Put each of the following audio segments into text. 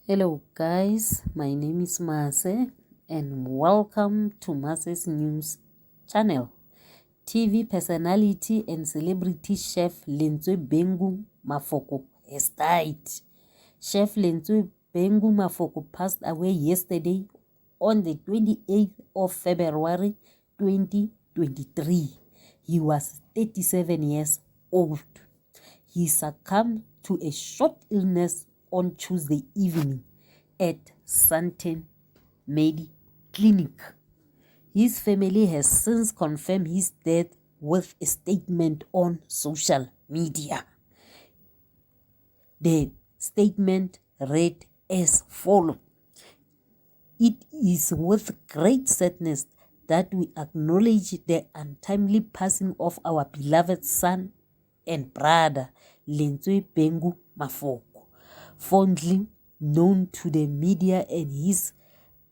Hello guys, my name is Mase and welcome to Mase's News channel. TV personality and celebrity Chef Lentswe Bhengu Mafoko has died. Chef Lentswe Bhengu Mafoko passed away yesterday on the 28th of February 2023. He was 37 years old. He succumbed to a short illness on Tuesday evening at Santen Medi Clinic. His family has since confirmed his death with a statement on social media. The statement read as follows: "It is with great sadness that we acknowledge the untimely passing of our beloved son and brother, Lentswe Bhengu Mafoko, fondly known to the media and his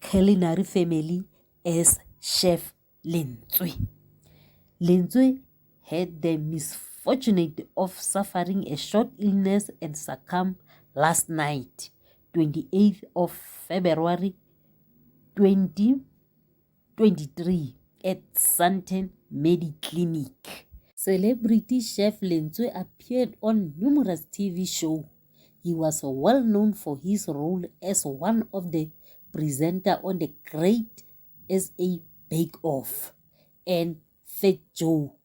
culinary family as Chef Lentswe. Lentswe had the misfortune of suffering a short illness and succumbed last night, 28th of February 2023, at Santen Medi Clinic." Celebrity Chef Lentswe appeared on numerous TV shows. He was well known for his role as one of the presenters on the Great SA Bake Off and Fat Joe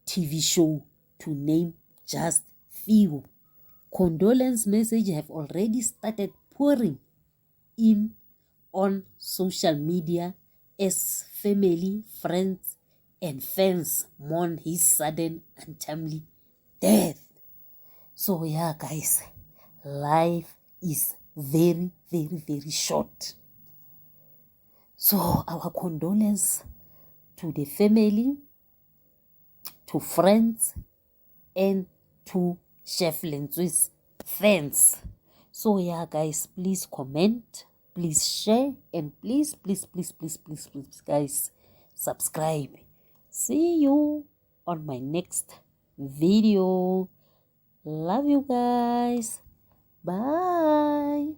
TV show, to name just few. Condolence messages have already started pouring in on social media as family, friends, and fans mourn his sudden untimely death. So yeah guys, life is very, very, very short. So our condolence to the family, to friends, and to Chef Lentswe's fans. So yeah guys, please comment, please share, and please guys, subscribe. See you on my next video. Love you guys. Bye.